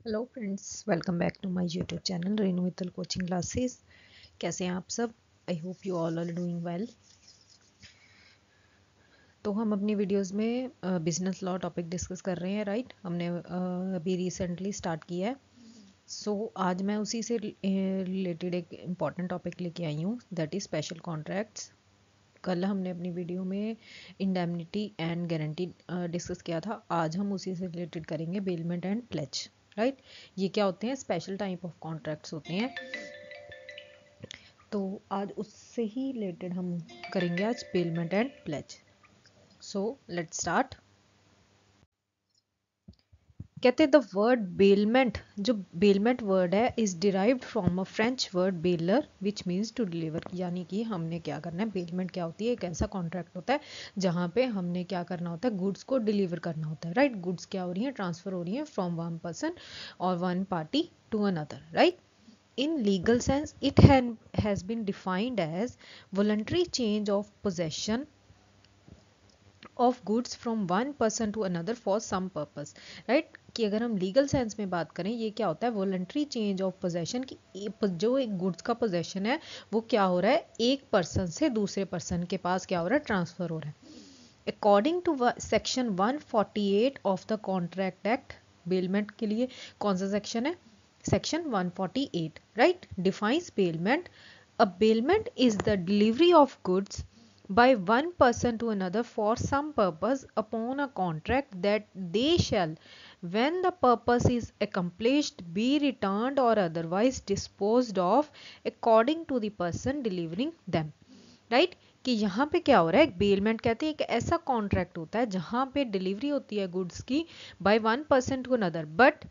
Hello friends, welcome back to my YouTube channel Renu Mittal coaching classes. कैसे हैं आप सब? I hope you all are doing well. तो हम अपनी वीडियोस में बिजनेस लॉ टॉपिक डिस्कस कर रहे हैं, राइट? हमने अभी रिसेंटली स्टार्ट किया है। आज मैं उसी से रिलेटेड एक इम्पॉर्टेंट टॉपिक लेके आई हूँ, दैट इज स्पेशल कॉन्ट्रैक्ट्स। कल हमने अपनी वीडियो में इंडेमनिटी एंड गारंटी डिस्कस किया था। आज हम उसी से रिलेटेड करेंगे, बेलमेंट एंड प्लेज, राइट? ये क्या होते हैं? स्पेशल टाइप ऑफ कॉन्ट्रैक्ट्स होते हैं। तो आज उससे ही रिलेटेड हम करेंगे आज bailment and pledge. So let's start. कहते हैं द वर्ड बेलमेंट, जो बेलमेंट वर्ड है, is derived from a French word bailler which means to deliver. यानी कि हमने क्या करना है, बेलमेंट क्या होती है? एक ऐसा कॉन्ट्रैक्ट होता है जहाँ पे हमने क्या करना होता है, गुड्स को डिलीवर करना होता है, राइट? गुड्स क्या हो रही है, ट्रांसफर हो रही है फ्रॉम वन पर्सन और one party to another, right? In legal sense, it has been defined as voluntary change of possession of goods from one person to another for some purpose, right? कि अगर हम legal sense में बात करें, ये क्या होता है? वॉलंटरी चेंज ऑफ पोजेशन, की जो एक गुड्स का पोजेशन है वो क्या हो रहा है, एक पर्सन से दूसरे पर्सन के पास क्या हो रहा है, ट्रांसफर हो रहा है। According to section 148 of the contract act, bailment के लिए कौन सा सेक्शन है? Section 148, right, defines bailment. A bailment is the delivery of goods by one person to another for some purpose upon a contract that they shall, when the purpose is accomplished, be returned or otherwise disposed of according to the person delivering them, right? कि यहाँ पे क्या हो रहा है, एक bailment कहते हैं एक ऐसा कॉन्ट्रैक्ट होता है जहाँ पे डिलीवरी होती है गुड्स की by one person to another, but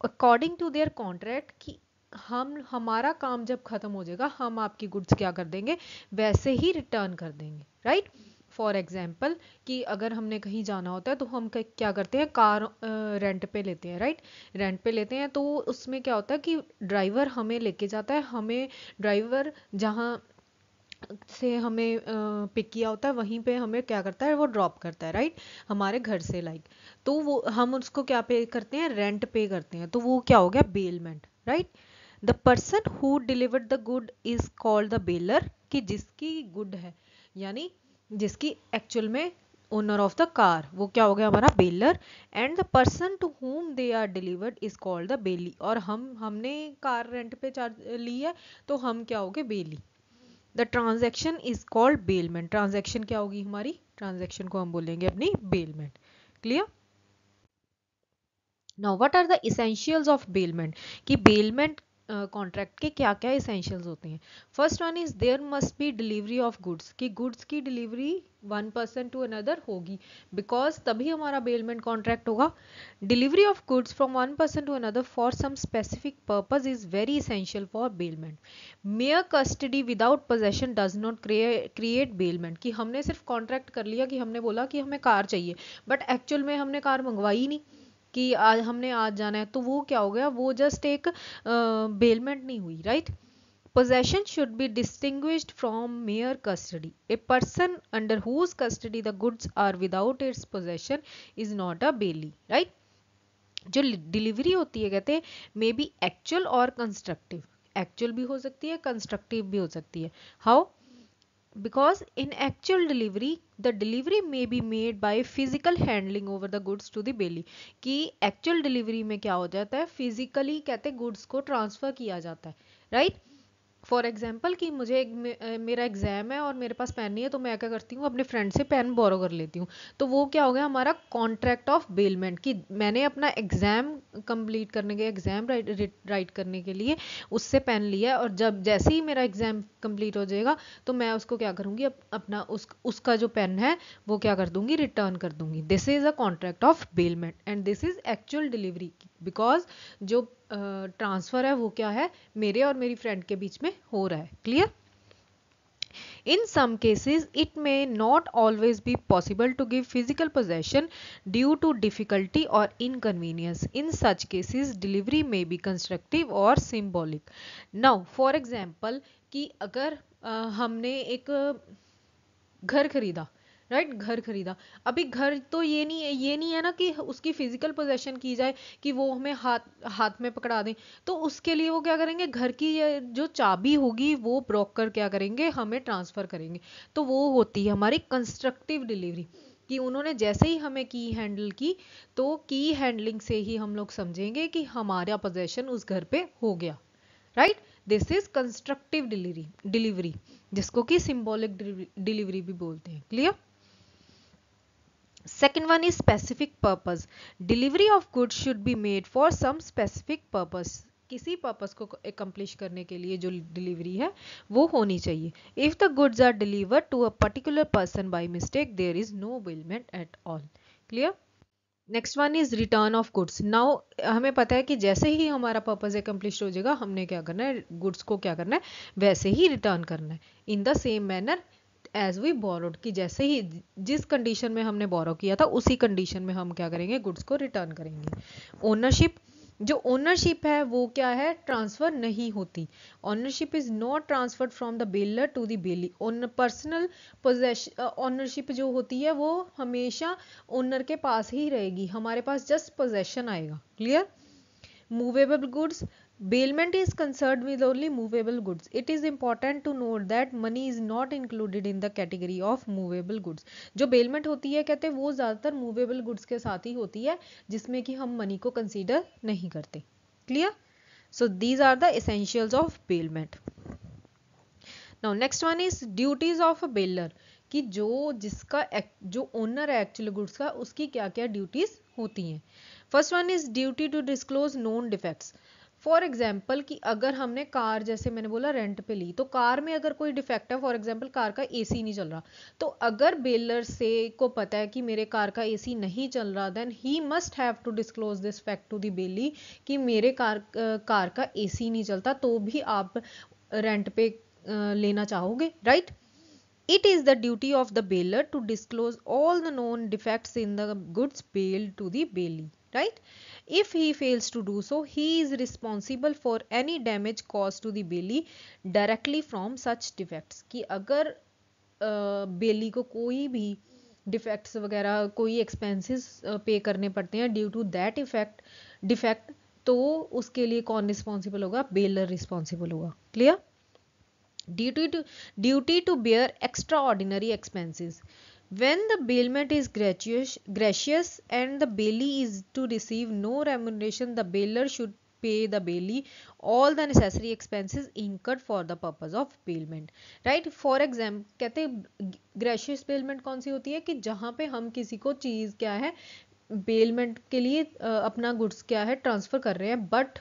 according to their contract, कि हम हमारा काम जब खत्म हो जाएगा हम आपकी गुड्स क्या कर देंगे, वैसे ही रिटर्न कर देंगे, राइट? फॉर एग्जाम्पल कि अगर हमने कहीं जाना होता है तो हम क्या करते हैं, कार रेंट पे लेते हैं, राइट? रेंट पे लेते हैं तो उसमें क्या होता है कि ड्राइवर हमें लेके जाता है, हमें ड्राइवर जहाँ से हमें पिक किया होता है वहीं पे हमें क्या करता है, वो ड्रॉप करता है, राइट? हमारे घर से, लाइक, तो वो हम उसको क्या पे करते हैं, रेंट पे करते हैं, तो वो क्या हो गया, bailment, right? The person who delivered the good is called the bailor, कि जिसकी गुड है, यानी जिसकी एक्चुअल में ओनर ऑफ द कार, वो क्या हो गया हमारा bailor. And the person to whom they are delivered is called the bailee, और हमने कार रेंट पे चार्ज ली है तो हम क्या हो गए, bailee. The transaction is called bailment. Transaction क्या होगी हमारी, ट्रांजेक्शन को हम बोलेंगे अपनी bailment. Clear? Now what are the essentials of bailment, कि बेलमेंट कॉन्ट्रैक्ट के क्या क्या इसेंशियल्स होते हैं? First one is there must be delivery of goods, कि गुड्स की delivery one person to another होगी, बिकॉज तभी हमारा बेलमेंट कॉन्ट्रैक्ट होगा। Delivery of goods from one person to another for some specific purpose is very essential for bailment. Mere custody without possession does not create bailment, कि हमने सिर्फ contract कर लिया, कि हमने बोला कि हमें कार चाहिए, बट एक्चुअल में हमने कार मंगवाई नहीं, कि आज हमने आज जाना है, तो वो क्या हो गया, वो जस्ट एक बेलमेंट नहीं हुई, right? Possession should be distinguished from mere custody. A person under whose custody the goods are without its possession is not a bailey, right? जो डिलीवरी होती है, कहते हैं मे बी एक्चुअल और कंस्ट्रक्टिव, एक्चुअल भी हो सकती है, कंस्ट्रक्टिव भी हो सकती है। How? because in actual delivery the delivery may be made by physical handling over the goods to the bailey, कि actual delivery में क्या हो जाता है, physically कहते हैं goods को transfer किया जाता है, right? फॉर एग्जाम्पल कि मुझे मेरा एग्जाम है और मेरे पास पेन नहीं है, तो मैं क्या करती हूँ, अपने फ्रेंड से पेन बोरो कर लेती हूँ, तो वो क्या हो गया हमारा कॉन्ट्रैक्ट ऑफ बेलमेंट, कि मैंने अपना एग्जाम कंप्लीट करने के, एग्जाम राइट करने के लिए उससे पेन लिया है, और जब जैसे ही मेरा एग्जाम कंप्लीट हो जाएगा तो मैं उसको क्या करूँगी, अपना उसका जो पेन है वो क्या कर दूंगी, रिटर्न कर दूंगी। This is a contract of bailment and this is actual delivery, because जो ट्रांसफर है वो क्या है, मेरे और मेरी फ्रेंड के बीच में हो रहा है। Clear? In some cases it may not always be possible to give physical possession due to difficulty or inconvenience. In such cases delivery may be constructive or symbolic. Now for example, कि अगर हमने एक घर खरीदा, right, घर खरीदा। अभी घर तो ये नहीं है ना कि उसकी फिजिकल पोजेशन की जाए, कि वो हमें हाथ हाथ में पकड़ा दें। तो उसके लिए वो क्या करेंगे, घर की जो चाबी होगी वो ब्रोकर क्या करेंगे, हमें ट्रांसफर करेंगे। तो वो होती है हमारी कंस्ट्रक्टिव डिलीवरी, कि उन्होंने जैसे ही हमें की हैंडल की, तो की हैंडलिंग से ही हम लोग समझेंगे कि हमारा पोजेशन उस घर पे हो गया। Right, this is constructive delivery, जिसको कि सिंबॉलिक डिलीवरी भी बोलते हैं। Clear? Second one is specific purpose. Delivery of goods should be made for some specific purpose. किसी पर्पस को accomplish करने के लिए जो डिलीवरी है वो होनी चाहिए. If the goods are delivered to a particular person by mistake, there is no bailment at all. Clear? Next one is return of goods. Now हमें पता है कि जैसे ही हमारा पर्पज एकम्प्लिश हो जाएगा, हमने क्या करना है, गुड्स को क्या करना है, वैसे ही रिटर्न करना है, in the same manner as we borrowed, कि जैसे ही जिस कंडीशन में हमने बोरो किया था उसी कंडीशन में हम क्या करेंगे, गुड्स को रिटर्न करेंगे. ओनरशिप, जो ओनरशिप है वो क्या है, ट्रांसफर नहीं होती. Ownership is not transferred from the bailor to the bailee. Personal possession ownership जो होती है वो हमेशा ओनर के पास ही रहेगी, हमारे पास जस्ट पोजेशन आएगा. Clear? Movable goods. Bailment is concerned with only movable goods. It is important to note that money is not included in the category of movable goods. जो bailment होती है कहते हैं वो ज़्यादातर movable goods के साथ ही होती है, जिसमें कि हम money को consider नहीं करते. Clear? So these are the essentials of bailment. Now next one is duties of a bailor. कि जो ओनर है एक्चुअली गुड्स का, उसकी क्या क्या ड्यूटीज होती हैं. First one is duty to disclose known defects. For example कि अगर हमने कार, जैसे मैंने बोला, रेंट पे ली, तो कार में अगर कोई डिफेक्ट है, फॉर एग्जाम्पल कार का एसी नहीं चल रहा, तो अगर बेलर से को पता है कि मेरे कार का एसी नहीं चल रहा, then he must have to disclose this fact to the bailee कि मेरे कार का एसी नहीं चलता, तो भी आप रेंट पे लेना चाहोगे. Right? It is the duty of the bailor to disclose all the known defects in the goods bailed to the bailee. Right? If he fails to do so, he is responsible for any damage caused to the bailee directly from such defects. कि अगर बेली को कोई भी defects वगैरह, कोई expenses पे करने पड़ते हैं ड्यू टू दैट डिफेक्ट, तो उसके लिए कौन रिस्पॉन्सिबल होगा, बेलर रिस्पॉन्सिबल होगा. Clear? Duty to bear extraordinary expenses. When the bailment is gracious and the bailee is to receive no remuneration, the bailor should pay the bailee all the necessary expenses incurred for the purpose of bailment. Right? For example, कहते हैं gracious bailment कौन सी होती है, कि जहां पे हम किसी को चीज क्या है, बेलमेंट के लिए अपना गुड्स क्या है ट्रांसफर कर रहे हैं, but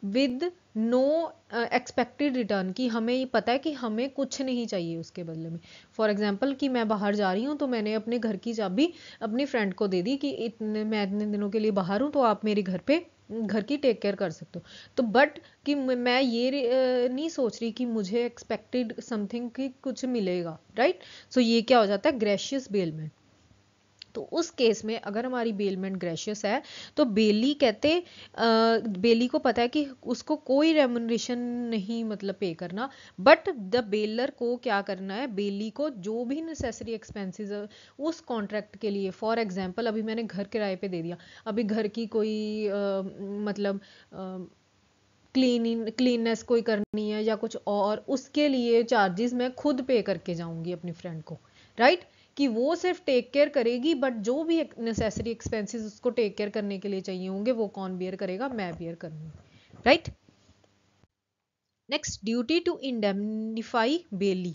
with no expected return, की हमें ये पता है कि हमें कुछ नहीं चाहिए उसके बदले में. फॉर एग्जाम्पल कि मैं बाहर जा रही हूँ, तो मैंने अपने घर की चाबी अपनी फ्रेंड को दे दी कि मैं इतने दिनों के लिए बाहर हूँ, तो आप मेरे घर की टेक केयर कर सकते हो. तो बट कि मैं ये नहीं सोच रही कि मुझे एक्सपेक्टेड समथिंग कि कुछ मिलेगा. राइट? सो ये क्या हो जाता है, ग्रेशियस बेलमेंट. तो उस केस में अगर हमारी बेलमेंट ग्रेशियस है, तो बेली को पता है कि उसको कोई रेमुनरेशन नहीं मतलब पे करना, बट द बेलर को क्या करना है, बेली को जो भी नेसेसरी एक्सपेंसेस उस कॉन्ट्रैक्ट के लिए, फॉर एग्जांपल अभी मैंने घर किराए पे दे दिया, अभी घर की कोई मतलब क्लीननेस कोई करनी है या कुछ और, उसके लिए चार्जेस मैं खुद पे करके जाऊंगी अपनी फ्रेंड को. राइट? कि वो सिर्फ टेक केयर करेगी, बट जो भी नेसेसरी एक्सपेंसेस उसको टेक केयर करने के लिए चाहिए होंगे वो कौन बियर करेगा, मैं बियर करूंगी. Right? Next, duty to indemnify bailee.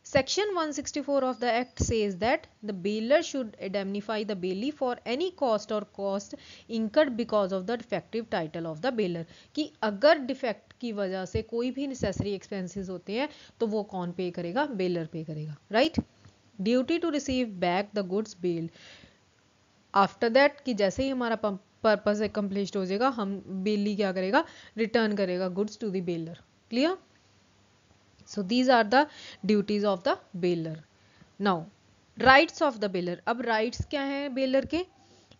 Section 164 of the Act says that the bailor should indemnify the bailee for any cost or cost incurred because of the defective title of the bailor. कि अगर defect की वजह से कोई भी necessary expenses होते हैं, तो वो कौन पे करेगा, बेलर पे करेगा. Right? Duty to receive back the goods bailed. After that कि जैसे ही हमारा पर्पज कंप्लीट हो जाएगा, हम बेली क्या करेगा, रिटर्न करेगा goods to the bailor. Clear? So these are the duties of the bailor. Now rights of the bailor. अब rights क्या हैं बेलर के?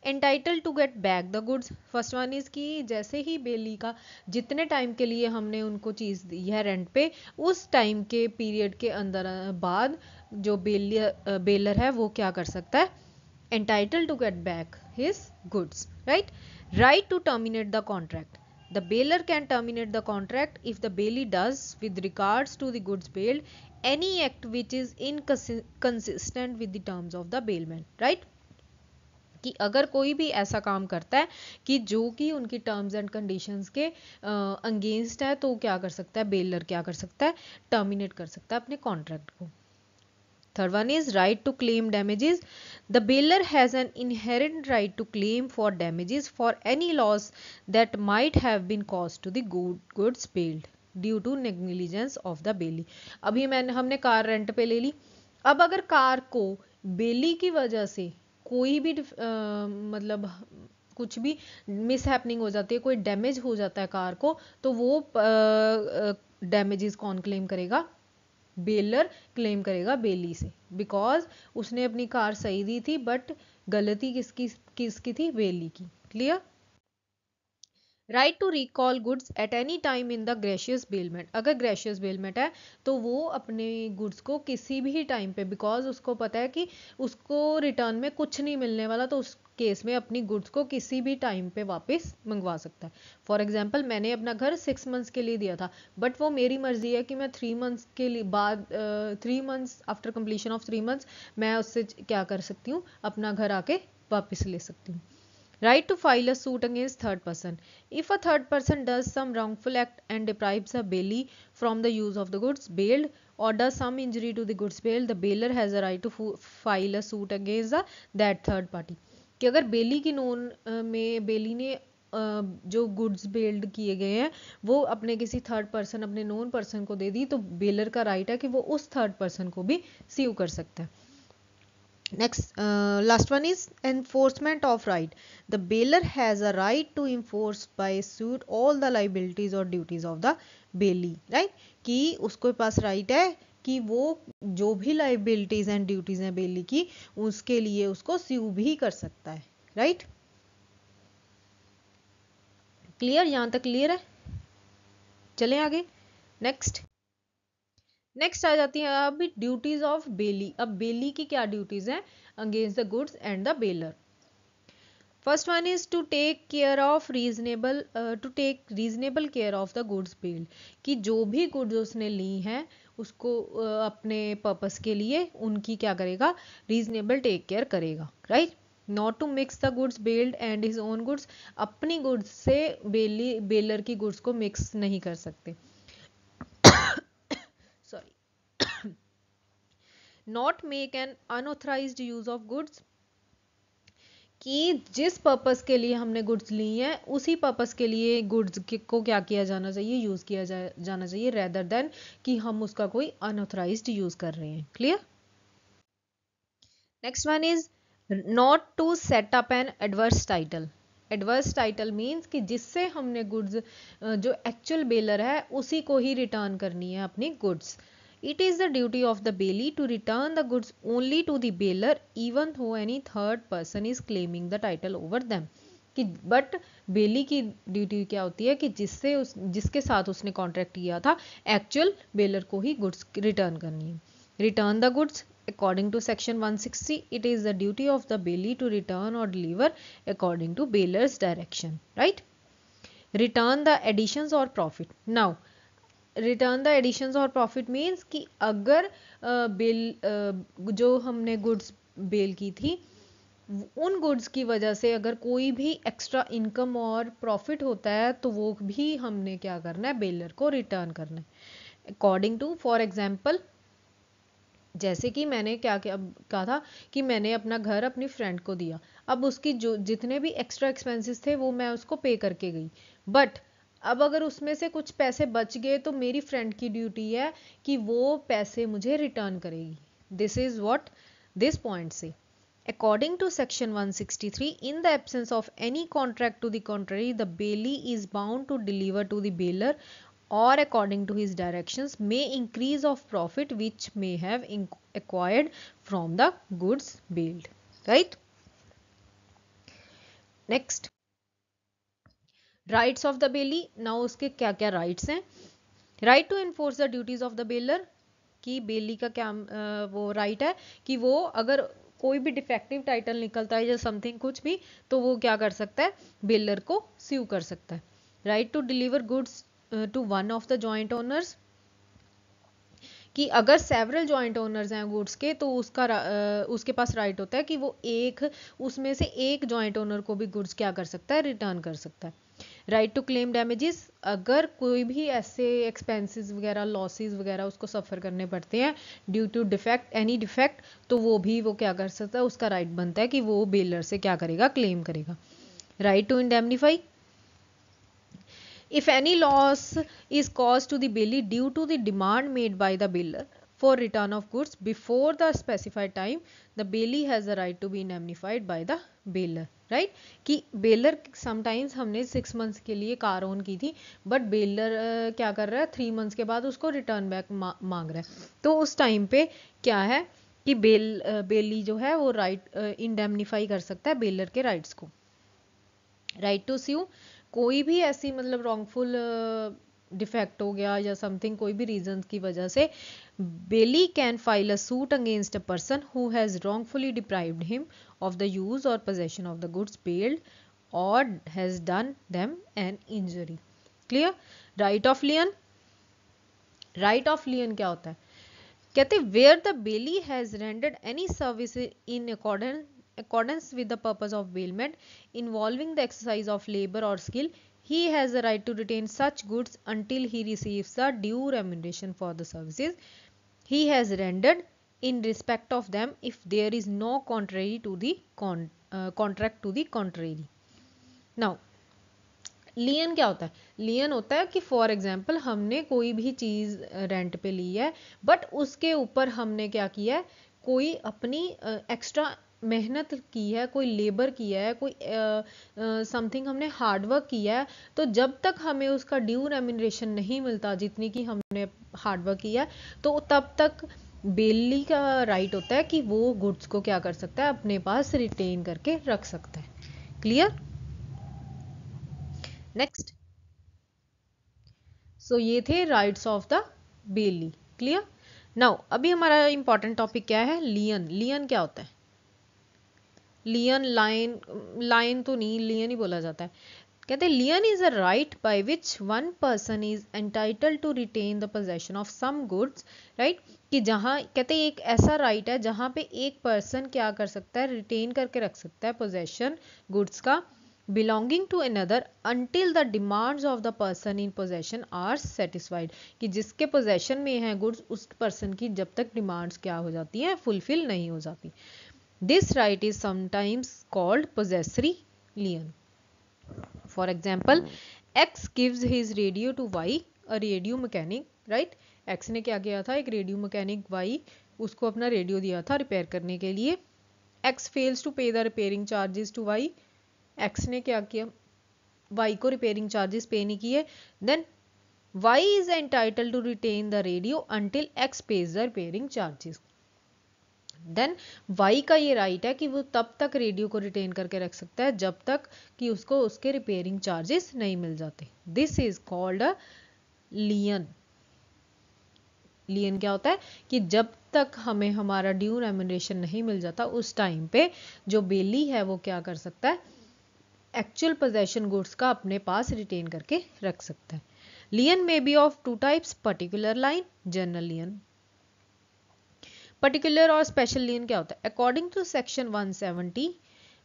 Entitled to get back the goods. First one is कि जैसे ही बेली का जितने टाइम के लिए हमने उनको चीज़ दी है रेंट पे, उस टाइम के पीरियड के अंदर बाद जो बेलर है वो क्या कर सकता है, entitled to get back his goods, right? Right to terminate the contract. The bailor can terminate the contract if the bailee does, with regards to the goods bailed, any act which is inconsistent with the terms of the bailment, right? कि अगर कोई भी ऐसा काम करता है कि जो कि उनकी टर्म्स एंड कंडीशंस के अगेंस्ट है, तो क्या कर सकता है, बेलर क्या कर सकता है, टर्मिनेट कर सकता है अपने कॉन्ट्रैक्ट को। Third one is right to claim damages. The bailor has an inherent right to claim for damages for any loss that might have been caused to the goods bailed due to negligence of the bailey. अभी हमने car rent पे ले ली। अब अगर car को बेली की वजह से कोई भी मतलब कुछ भी मिस हैपनिंग हो जाती है, कोई डैमेज हो जाता है कार को, तो वो डैमेजेस कौन क्लेम करेगा, बेलर क्लेम करेगा बेली से, बिकॉज उसने अपनी कार सही दी थी बट गलती किसकी थी, बेली की। Clear? Right to recall goods at any time in the gratuitous bailment. अगर ग्रेशियस बेलमेंट है तो वो अपने गुड्स को किसी भी टाइम पे, बिकॉज उसको पता है कि उसको रिटर्न में कुछ नहीं मिलने वाला, तो उस केस में अपनी गुड्स को किसी भी टाइम पे वापस मंगवा सकता है। फॉर एग्जाम्पल, मैंने अपना घर 6 मंथ्स के लिए दिया था, बट वो मेरी मर्जी है कि मैं 3 मंथ्स के लिए बाद 3 months after completion of 3 months मैं उससे क्या कर सकती हूँ, अपना घर आके वापस ले सकती हूँ। Right to file a suit against third person. If a third person does some wrongful act and deprives a bailee from the use of the goods bailed or does some injury to the goods bailed, the bailor has a right to file a suit against that third party. कि अगर बेली की known में बेली ने जो goods बेल्ड किए गए हैं वो अपने किसी थर्ड पर्सन, अपने नोन पर्सन को दे दी, तो बेलर का राइट है कि वो उस थर्ड पर्सन को भी सीव कर सकता है। Next, last one is enforcement of right. The bailor has a right to enforce by suit all the liabilities or duties of the bailee, right? कि उसके पास right है कि वो जो भी liabilities and duties हैं बेली की, उसके लिए उसको sue भी कर सकता है, right? क्लियर? यहां तक क्लियर है? चलें आगे। नेक्स्ट आ जाती है अब ड्यूटीज ऑफ बेली। अब बेली की क्या ड्यूटीज हैं against the goods and the bailor. First one is to take care of reasonable care of the goods bailed, कि जो भी गुड्स उसने ली हैं उसको अपने पर्पस के लिए उनकी क्या करेगा, रीजनेबल टेक केयर करेगा, right? Not to mix the goods bailed and his own goods, अपनी गुड्स से बेलर की गुड्स को मिक्स नहीं कर सकते। Sorry. Not make an unauthorised use of goods, कि जिस पर्पस के लिए हमने गुड्स ली हैं उसी पर्पस के लिए गुड्स को क्या किया जाना चाहिए, यूज किया जाना चाहिए, रेदर देन कि हम उसका कोई अनऑथराइज्ड यूज कर रहे हैं। Clear? Next one is not to set up an adverse title. Adverse title means कि जिससे हमने गुड्स, जो एक्चुअल बेलर है उसी को ही रिटर्न करनी है अपनी goods. It is the duty of the bailee to return the goods only to the bailor even though any third person is claiming the title over them. कि but बेली की duty क्या होती है कि जिसके साथ उसने कॉन्ट्रैक्ट किया था एक्चुअल बेलर को ही गुड्स रिटर्न करनी है। Return the goods according to section 160, it is the duty of the bailee to return or deliver according to bailor's direction, right? Return the additions or profit. Now return the additions और profit means कि अगर जो हमने goods bell की थी उन goods की वजह से अगर कोई भी एक्स्ट्रा इनकम और प्रॉफिट होता है तो वो भी हमने क्या करना है, बेलर को रिटर्न करना है अकॉर्डिंग टू। फॉर एग्जाम्पल, जैसे कि मैंने क्या कहा था कि मैंने अपना घर अपनी फ्रेंड को दिया, अब उसकी जो जितने भी एक्स्ट्रा एक्सपेंसेस थे वो मैं उसको पे करके गई, बट अब अगर उसमें से कुछ पैसे बच गए तो मेरी फ्रेंड की ड्यूटी है कि वो पैसे मुझे रिटर्न करेगी। This is what this point से। According to section 163, in the absence of any contract to the contrary, the bailee is bound to deliver to the bailor or according to his directions may increase of profit which may have acquired from the goods bailed, right? Next, rights of the bailee. Now उसके क्या क्या rights हैं। Right to enforce the duties of the bailor, कि bailee का क्या वो right है कि वो अगर कोई भी डिफेक्टिव टाइटल निकलता है या समथिंग कुछ भी, तो वो क्या कर सकता है, बेलर को स्यू कर सकता है। Right to deliver goods to one of the joint owners, कि अगर सेवरल जॉइंट ओनर्स हैं गुड्स के, तो उसके पास राइट होता है कि वो उसमें से एक जॉइंट ओनर को भी गुड्स क्या कर सकता है, रिटर्न कर सकता है। राइट टू क्लेम डैमेजेस, अगर कोई भी ऐसे एक्सपेंसेस वगैरह लॉसेस वगैरह उसको सफ़र करने पड़ते हैं due to defect, any defect, तो वो क्या कर सकता है, उसका राइट बनता है कि वो बेलर से क्या करेगा, क्लेम करेगा। Right to indemnify, if any loss is caused to the bailee due to the demand made by the bailor for return of goods before the specified time, the bailee has the right to be indemnified by the bailor. Right कि baler sometimes हमने 6 months के लिए car own की थी, but baler क्या कर रहा है, 3 मंथ्स के बाद उसको रिटर्न बैक मांग रहा है, तो उस टाइम पे क्या है कि बेली जो है वो राइट इंडेमनीफाई कर सकता है बेलर के राइट्स को। राइट टू स्यू, कोई भी ऐसी मतलब रॉन्गफुल डिफेक्ट हो गया या समथिंग, कोई भी रीजन की वजह से bailee can file a suit against a person who has wrongfully deprived him of the use और possession of the goods bailed और has done them an injury. Clear. Right of lien, right of lien क्या होता है, कहते where the bailee has rendered any service in accordance with the purpose of bailment involving the exercise of labor or skill, he has the right to retain such goods until he receives the due remuneration for the services he has rendered in respect of them if there is no contrary to the contract to the contrary. Now लियन क्या होता है, लियन होता है कि for example हमने कोई भी चीज़ rent पे ली है, बट उसके ऊपर हमने क्या किया है, कोई अपनी एक्स्ट्रा मेहनत की है, कोई लेबर किया है, कोई समथिंग हमने हार्डवर्क किया है, तो जब तक हमें उसका ड्यू रेम्यूनरेशन नहीं मिलता जितनी की हमने हार्डवर्क किया है, तो तब तक बेली का राइट होता है कि वो गुड्स को क्या कर सकता है, अपने पास रिटेन करके रख सकता है। क्लियर। नेक्स्ट, सो ये थे rights of the Bailey. Clear. Now अभी हमारा इंपॉर्टेंट टॉपिक क्या है, लियन। लियन क्या होता है, लियन लाइन, लाइन तो नहीं, लियन ही बोला जाता है। कहते हैं lien is a right by which one person is entitled to retain the possession of some goods. Right कि जहाँ कहते हैं एक ऐसा राइट है जहाँ पे एक पर्सन क्या कर सकता है, रिटेन करके रख सकता है पोजेशन गुड्स का belonging to another until the demands of the person in possession are satisfied, कि जिसके पोजेशन में है गुड्स उस पर्सन की जब तक डिमांड्स क्या हो जाती हैं, फुलफिल नहीं हो जाती। This right is sometimes called possessory lien. For example, X gives his radio to Y, a radio mechanic. Right, X ने क्या किया था, एक रेडियो मैकेनिक Y उसको अपना रेडियो दिया था रिपेयर करने के लिए। X fails to pay the repairing charges to Y, x ने क्या किया, वाई को रिपेयरिंग चार्जेस पे नहीं किए, then Y is entitled to retain the radio until X pays the repairing charges. Then Y का ये राइट है कि वो तब तक रेडियो को रिटेन करके रख सकता है जब तक कि उसको उसके रिपेयरिंग चार्जेस नहीं मिल जाते। This is called a lien. Lien क्या होता है कि जब तक हमें हमारा ड्यू रेम्यूनरेशन नहीं मिल जाता उस टाइम पे जो बेली है वो क्या कर सकता है, एक्चुअल पोजेशन गुड्स का अपने पास रिटेन करके रख सकता है। लियन में be of two types, particular lien, general lien. Particular और स्पेशल लियन क्या होता है, according to section 170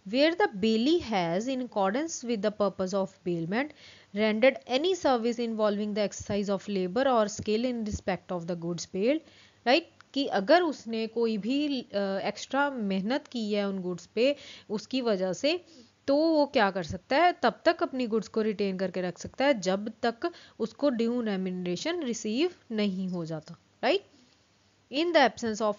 where the bailee has in accordance with the purpose of bailment rendered any service involving the exercise of labor or skill in respect of the goods bailed, right, कि अगर उसने कोई भी extra मेहनत की है उन goods पे उसकी वजह से, तो वो क्या कर सकता है, तब तक अपनी गुड्स को रिटेन करके रख सकता है जब तक उसको ड्यू रेम्यूनरेशन रिसीव नहीं हो जाता। Right, in the absence of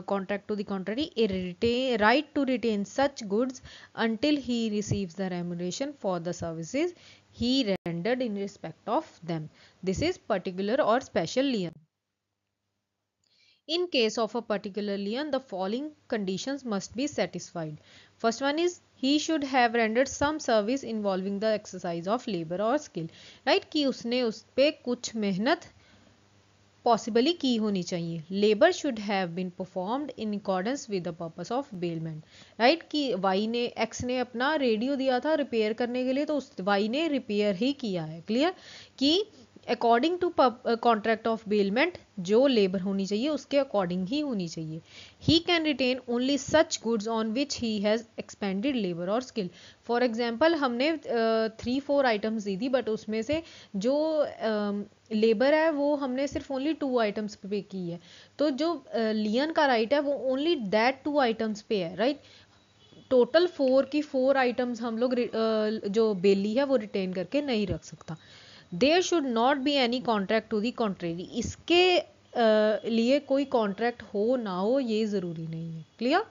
contract to the contrary, a right to retain such goods until he receives the remuneration for the services he rendered in respect of them. This is particular or special lien. In case of a particular lien, the following conditions must be satisfied. First one is he should have rendered some service involving the exercise of labor or skill. Right, कि उसने उस पे कुछ मेहनत possibly की होनी चाहिए। Labour should have been performed in accordance with the purpose of bailment, right, कि वाई ने एक्स ने अपना रेडियो दिया था रिपेयर करने के लिए, तो उस वाई ने रिपेयर ही किया है। क्लियर, कि according to contract of bailment जो लेबर होनी चाहिए उसके अकॉर्डिंग ही होनी चाहिए। He can retain only such goods on which he has expended labour और स्किल। फॉर एग्जाम्पल हमने 3-4 आइटम्स दी थी, बट उसमें से जो लेबर है वो हमने सिर्फ ओनली 2 आइटम्स पे की है, तो जो लियन का राइट है वो ओनली दैट 2 आइटम्स पे है, राइट। टोटल 4 आइटम्स हम लोग जो बेली है वो रिटेन करके नहीं रख सकता। There should not be any contract to the contrary, इसके लिए कोई कॉन्ट्रैक्ट हो ना हो ये जरूरी नहीं है। Clear.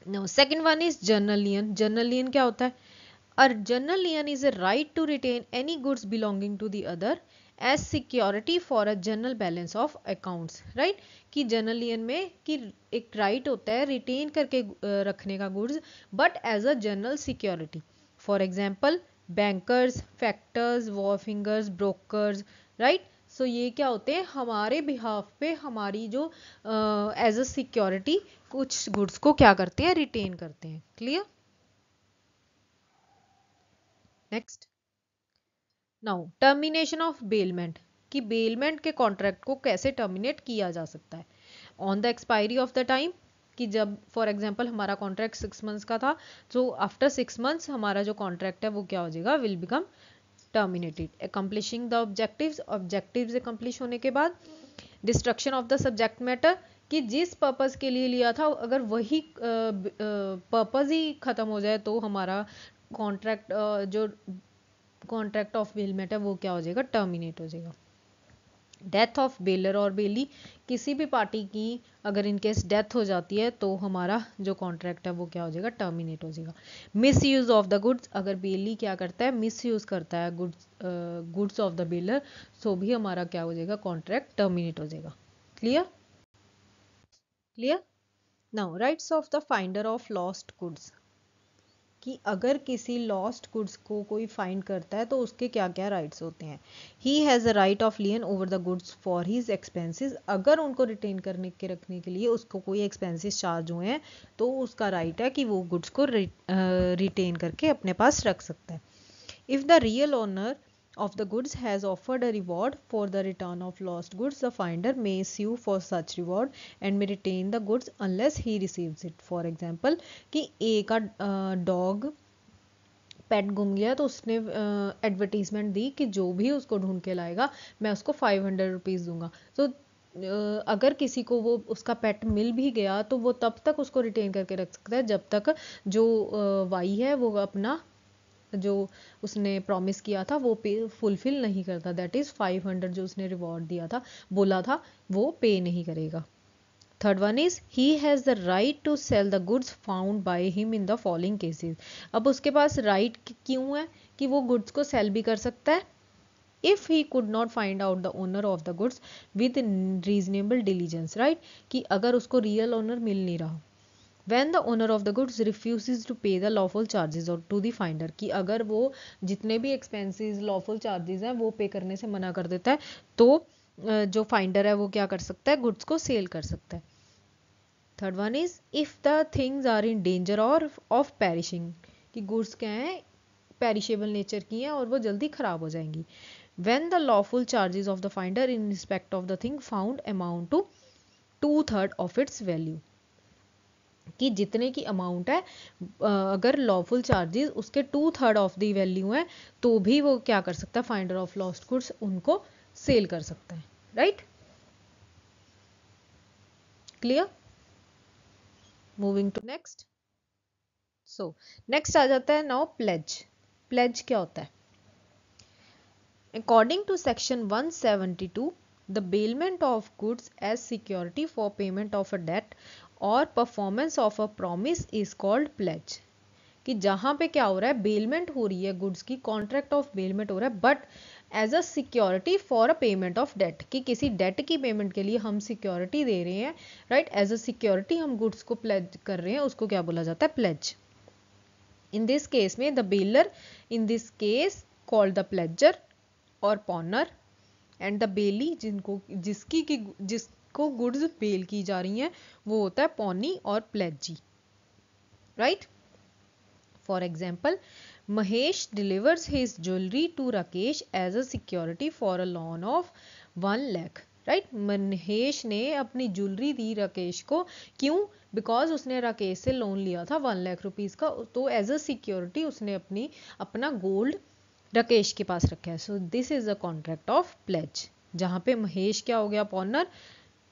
Now second one is general lien. General lien क्या होता है? A journal lien is a right to retain any goods belonging to the other as security for a general balance of accounts, right, कि journal लियन में कि एक right होता है retain करके रखने का goods, but as a general security. For example bankers, factors, wharfingers, brokers, right. So ये क्या होते हैं? हमारे बिहाफ पे हमारी जो एज अ सिक्योरिटी कुछ गुड्स को क्या करते हैं? रिटेन करते हैं। Clear. Next, now termination of bailment, कि बेलमेंट के कॉन्ट्रैक्ट को कैसे टर्मिनेट किया जा सकता है। On the expiry of the time, कि जब फॉर एग्जांपल हमारा कॉन्ट्रैक्ट 6 मंथ्स का था, तो आफ्टर 6 मंथ्स हमारा जो कॉन्ट्रैक्ट है वो क्या हो जाएगा? Will become terminated. Accomplishing the objectives, objectives accomplish होने के बाद। Destruction of the subject matter, कि जिस पर्पस के लिए लिया था अगर वही पर्पस ही खत्म हो जाए तो हमारा कॉन्ट्रैक्ट जो कॉन्ट्रैक्ट ऑफ बेलमेंट है वो क्या हो जाएगा? टर्मिनेट हो जाएगा। डेथ ऑफ बेलर और बेली, किसी भी पार्टी की अगर इनकेस डेथ हो जाती है तो हमारा जो कॉन्ट्रैक्ट है वो क्या हो जाएगा? टर्मिनेट हो जाएगा। Miss use of the goods, अगर बेली क्या करता है? मिस यूज करता है गुड्स ऑफ द बेलर, सो भी हमारा क्या हो जाएगा? कॉन्ट्रैक्ट टर्मिनेट हो जाएगा। Clear. Clear. Now rights of the finder of lost goods, कि अगर किसी लॉस्ट गुड्स को कोई फाइंड करता है तो उसके क्या क्या राइट्स होते हैं। He has a right of lien over the goods for his expenses, अगर उनको रिटेन करने के रखने के लिए उसको कोई एक्सपेंसेस चार्ज हुए हैं तो उसका राइट है कि वो गुड्स को रिटेन करके अपने पास रख सकता है। If the real owner of the goods has offered a reward for the return of lost goods, the finder may sue for such reward and may retain the goods unless he receives it. For example, कि A का dog पेट गुम गया तो उसने advertisement दी कि जो भी उसको ढूंढ के लाएगा मैं उसको 500 रुपीज़ दूंगा। तो अगर किसी को वो उसका पेट मिल भी गया तो वो तब तक उसको रिटेन करके रख सकता है जब तक जो वाई है वो अपना जो उसने प्रॉमिस किया था वो पे फुलफिल नहीं करता, दैट इज 500 जो उसने रिवॉर्ड दिया था बोला था वो पे नहीं करेगा। Third one is he has the right to sell the goods found by him in the following cases. अब उसके पास राइट क्यों है कि वो गुड्स को सेल भी कर सकता है if he could not find out the owner of the goods with reasonable diligence, right, कि अगर उसको रियल ओनर मिल नहीं रहा। When the owner of the goods refuses to pay the lawful charges or to the finder, कि अगर वो जितने भी expenses lawful charges हैं वो पे करने से मना कर देता है तो जो फाइंडर है वो क्या कर सकता है? गुड्स को सेल कर सकता है। Third one is if the things are in danger or of perishing, कि गुड्स क्या हैं? पेरिशेबल नेचर की हैं और वो जल्दी खराब हो जाएंगी। When the lawful charges of the finder in respect of the thing found amount to 2/3 of its value, कि जितने की अमाउंट है अगर लॉफुल चार्जेस उसके 2/3 ऑफ द वैल्यू है तो भी वो क्या कर सकता है? फाइंडर ऑफ लॉस्ट गुड्स उनको सेल कर सकता है। Right. Clear. Moving to next. So next आ जाता है नाउ प्लेज। प्लेज क्या होता है? According to section 172 the bailment of goods as security for payment of a debt or performance of a promise is called pledge, कि जहां पे क्या हो रहा है? बेलमेंट हो रही है गुड्स की, कॉन्ट्रैक्ट ऑफ बेलमेंट हो रहा है but as a security for a payment of debt, कि किसी डेट की पेमेंट के लिए हम सिक्योरिटी दे रहे हैं, राइट, एज अ सिक्योरिटी हम गुड्स को प्लेज कर रहे हैं, उसको क्या बोला जाता है? प्लेज। इन दिस केस में the baler in this case called the pleasure और पॉनर एंड द बेली जिसको गुड्स बेल की जा रही हैं वो होता है पॉनी और प्लेजी, right. For example, Mahesh delivers his jewelry to Rakesh as a security for a loan of 1 lakh, right. Mahesh ने अपनी ज्वेलरी दी राकेश को, क्यों? बिकॉज उसने राकेश से लोन लिया था 1 लाख रुपीज का, तो एज अ सिक्योरिटी उसने अपना गोल्ड राकेश के पास रखा है। So this is a contract of pledge, जहां पे महेश क्या हो गया? पॉनर,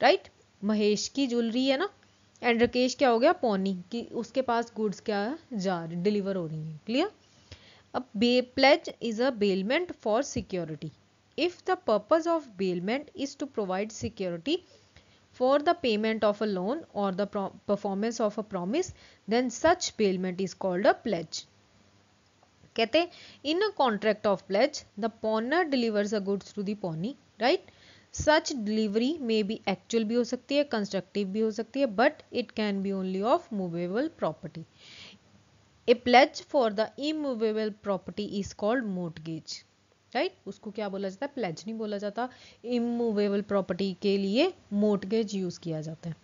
राइट। महेश की ज्वेलरी है ना, एंड राकेश क्या हो गया? पॉनी, कि उसके पास गुड्स क्या जा डिलीवर हो रही है। क्लियर? अब pledge is a bailment for security. If the purpose of bailment is to provide security for the payment of a loan or the performance of a promise, then such bailment is called a pledge. कहते in a contract of pledge, the pawnee delivers the goods to the pawnee, right? Such delivery may be actual भी हो सकती है, constructive भी हो सकती है, but it can be only of movable property. A pledge for the immovable property is called mortgage, right. उसको क्या बोला जाता है? प्लेज नहीं बोला जाता। इमूवेबल प्रॉपर्टी के लिए मोर्टगेज यूज किया जाता है।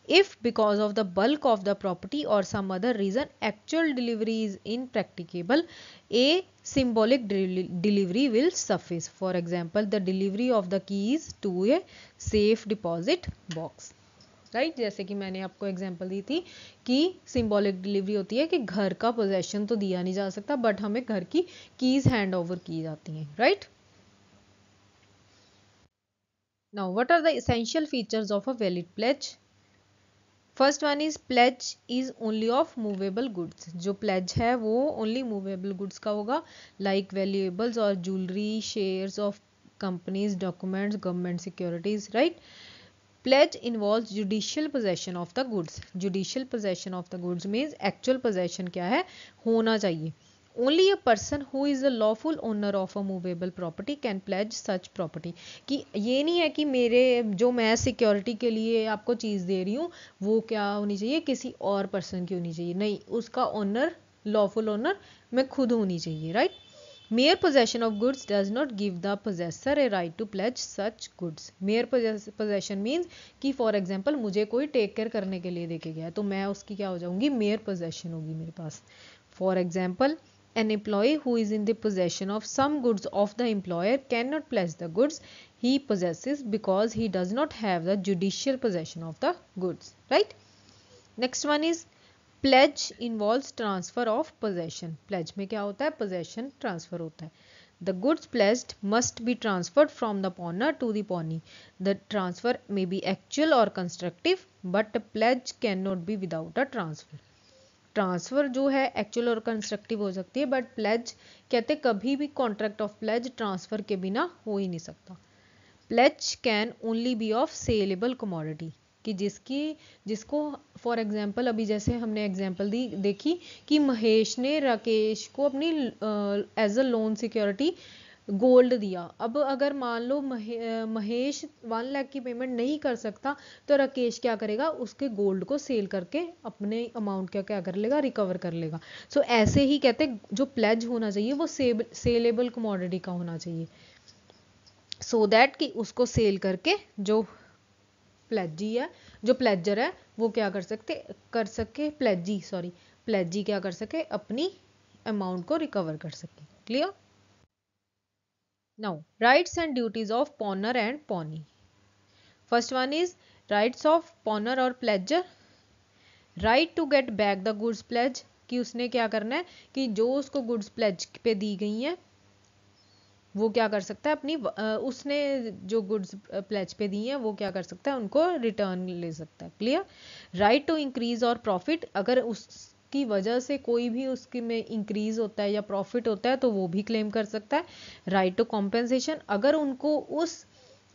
If because of the bulk of the property और some other reason actual delivery is impracticable, a symbolic delivery will suffice. For example, the delivery of the keys to a safe deposit box, right. जैसे कि मैंने आपको example दी थी कि symbolic delivery होती है कि घर का पोजेशन तो दिया नहीं जा सकता, बट हमें घर की कीज हैंड ओवर की जाती हैं, right. Now what are the essential features of a valid pledge? First one is pledge is only of movable goods. जो प्लेज है वो ओनली मूवेबल गुड्स का होगा, लाइक वैल्यूएबल्स और jewellery, shares of companies, documents, government securities, right. Pledge involves judicial possession of the goods. Judicial possession of the goods means actual possession क्या है? होना चाहिए। Only a person who is the lawful owner of a movable property can pledge such property. कि ये नहीं है कि जो मैं सिक्योरिटी के लिए आपको चीज़ दे रही हूँ वो क्या होनी चाहिए? किसी और पर्सन की होनी चाहिए, नहीं, उसका ओनर, लॉफुल ओनर मैं खुद होनी चाहिए, right. Mere possession of goods does not give the possessor a right to pledge such goods. Mere possession means कि for example मुझे कोई टेक केयर करने के लिए देके गया है तो मैं उसकी क्या हो जाऊंगी? mere possession होगी मेरे पास। For example, an employee who is in the possession of some goods of the employer cannot pledge the goods he possesses because he does not have the judicial possession of the goods, right? Next one is pledge involves transfer of possession. Pledge में क्या होता है? Possession transfer होता है। The goods pledged must be transferred from the pawnor to the pawnee. The transfer may be actual और constructive, but pledge can not be without a transfer. Transfer जो है actual और कंस्ट्रक्टिव हो सकती है, but pledge कहते कभी भी कॉन्ट्रैक्ट ऑफ प्लेज ट्रांसफर के बिना हो ही नहीं सकता। Pledge can only be of saleable commodity, कि जिसको फॉर एग्जांपल अभी जैसे हमने एग्जांपल देखी कि महेश ने राकेश को अपनी as a loan security gold दिया। अब अगर मान लो महेश 1 लाख की पेमेंट नहीं कर सकता तो राकेश क्या करेगा? उसके गोल्ड को सेल करके अपने अमाउंट का क्या कर लेगा? रिकवर कर लेगा। सो ऐसे ही कहते जो प्लेज होना चाहिए वो सेलेबल कमोडिटी का होना चाहिए, सो दैट कि उसको सेल करके जो प्लेजी है, जो प्लेजर है वो क्या कर सके प्लेजी क्या कर सके? अपनी अमाउंट को रिकवर कर सके। Clear? Now rights and duties of pawnor and pawnee. First one is rights of pawnor और pledger. Right to get back the goods pledge, कि उसने क्या करना है कि जो उसको गुड्स प्लेज पे दी गई हैं वो क्या कर सकता है? अपनी उसने जो गुड्स प्लेज पे दी हैं वो क्या कर सकता है? उनको रिटर्न ले सकता है। क्लियर? राइट टू इंक्रीज और प्रॉफिट, अगर उसकी वजह से कोई भी उसके में इंक्रीज होता है या प्रॉफिट होता है तो वो भी क्लेम कर सकता है। राइट टू कॉम्पेंसेशन, अगर उनको उस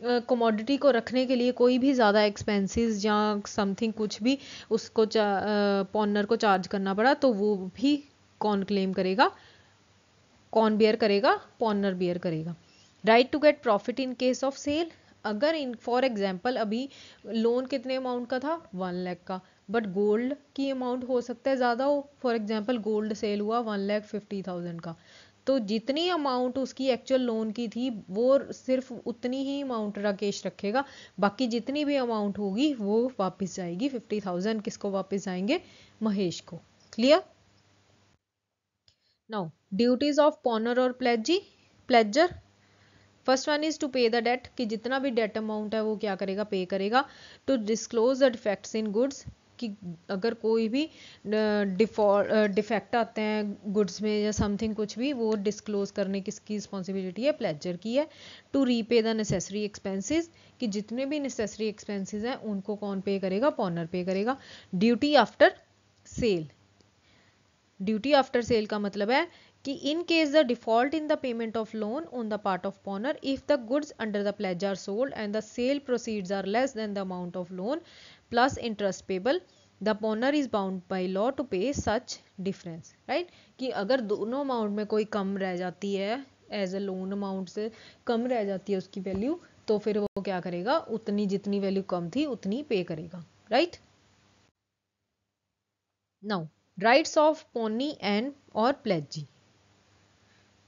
कमोडिटी को रखने के लिए कोई भी ज़्यादा एक्सपेंसेस या समथिंग कुछ भी उसको पॉनर को चार्ज करना पड़ा तो वो भी कौन क्लेम करेगा? कौन बियर करेगा? पॉनर बियर करेगा। Right to get profit in case of sale, अगर इन फॉर एग्जांपल अभी लोन कितने अमाउंट का था? 1 लाख का, बट गोल्ड की अमाउंट हो सकता है ज़्यादा हो। फॉर एग्जांपल गोल्ड सेल हुआ 1,50,000 का, तो जितनी अमाउंट उसकी एक्चुअल लोन की थी वो सिर्फ उतनी ही अमाउंट राकेश रखेगा, बाकी जितनी भी अमाउंट होगी वो वापस जाएगी। 50,000 किसको वापस जाएंगे? महेश को। Clear? Now duties of pawnor और pledger. First one is to pay the debt, कि जितना भी डेट अमाउंट है वो क्या करेगा? पे करेगा। To disclose the defects in goods, कि अगर कोई भी डिफेक्ट आते हैं गुड्स में या समथिंग कुछ भी, वो डिस्क्लोज करने किसकी रिस्पॉन्सिबिलिटी है? प्लेजर की है। To repay the necessary expenses, कि जितने भी नेसेसरी एक्सपेंसेस हैं उनको कौन पे करेगा? पॉनर पे करेगा। Duty after sale, duty after sale का मतलब है कि in case the default in the payment of loan on the part of pawnor, if the goods under the pledge are sold and the sale proceeds are less than the amount of loan plus interest payable, the pawnor is bound by law to pay such difference. Right, कि अगर दोनों amount में कोई कम रह जाती है, as a loan amount से कम रह जाती है उसकी वैल्यू, तो फिर वो क्या करेगा? उतनी जितनी वैल्यू कम थी उतनी पे करेगा। Right, now rights of pawnee and और pledgee.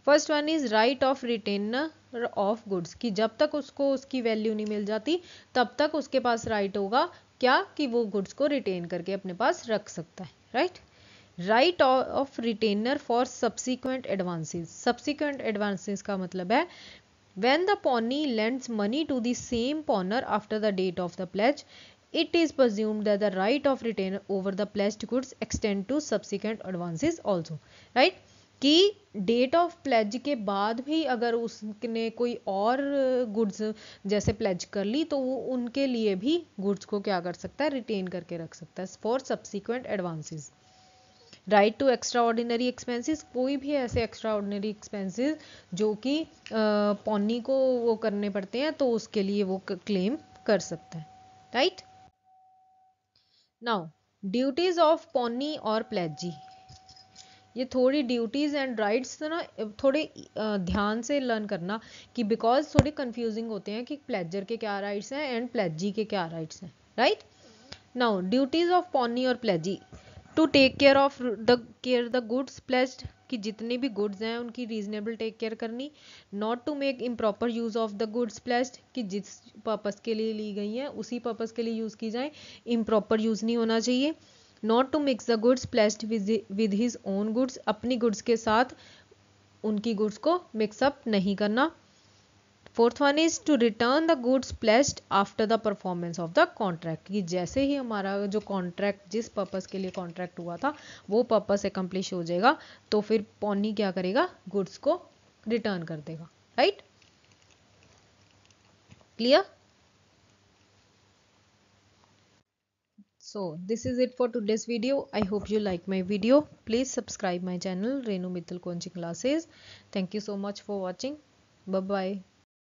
First one is right of retainer of goods, कि जब तक उसको उसकी वैल्यू नहीं मिल जाती तब तक उसके पास राइट होगा क्या? कि वो गुड्स को रिटेन करके अपने पास रख सकता है। Right, right of retainer for subsequent advances. Subsequent advances का मतलब है when the pawnee lends money to the same pawner after the date of the pledge, it is presumed that the right of retainer over the pledged goods extend to subsequent advances also. Right, कि date of pledge के बाद भी अगर उसने कोई और goods जैसे pledge कर ली तो वो उनके लिए भी गुड्स को क्या कर सकता है? रिटेन करके रख सकता है for subsequent advances. Right to extraordinary expenses, कोई भी ऐसे एक्स्ट्रा ऑर्डिनरी एक्सपेंसिस जो कि पॉनी को वो करने पड़ते हैं तो उसके लिए वो क्लेम कर सकता है। Right, now duties of pawnee और प्लेजी। ये थोड़ी ड्यूटीज एंड राइट्स ना थोड़े ध्यान से लर्न करना, कि बिकॉज थोड़े कंफ्यूजिंग होते हैं कि प्लेजर के क्या राइट्स हैं एंड प्लेजी के क्या राइट्स हैं। Right, now duties of pawnee और pledgee. To take care of the goods pledged, कि जितने भी गुड्स हैं उनकी रीजनेबल टेक केयर करनी। Not to make improper use of the goods pledged, कि जिस पर्पस के लिए ली गई हैं उसी पर्पस के लिए यूज की जाए, इम्प्रॉपर यूज नहीं होना चाहिए। Not to mix the goods pledged with his own goods, अपनी गुड्स के साथ उनकी गुड्स को मिक्सअप नहीं करना। Fourth one is to return the goods placed after the performance of the contract, कि जैसे ही हमारा जो कॉन्ट्रैक्ट जिस पर्पस के लिए कॉन्ट्रैक्ट हुआ था वो पर्पस एकम्प्लिश हो जाएगा तो फिर पॉनी क्या करेगा? गुड्स को रिटर्न कर देगा। Right, clear? So this is it for today's video. I hope you like my video. Please subscribe my channel Renu Mittal Coaching Classes. Thank you so much for watching. Bye bye.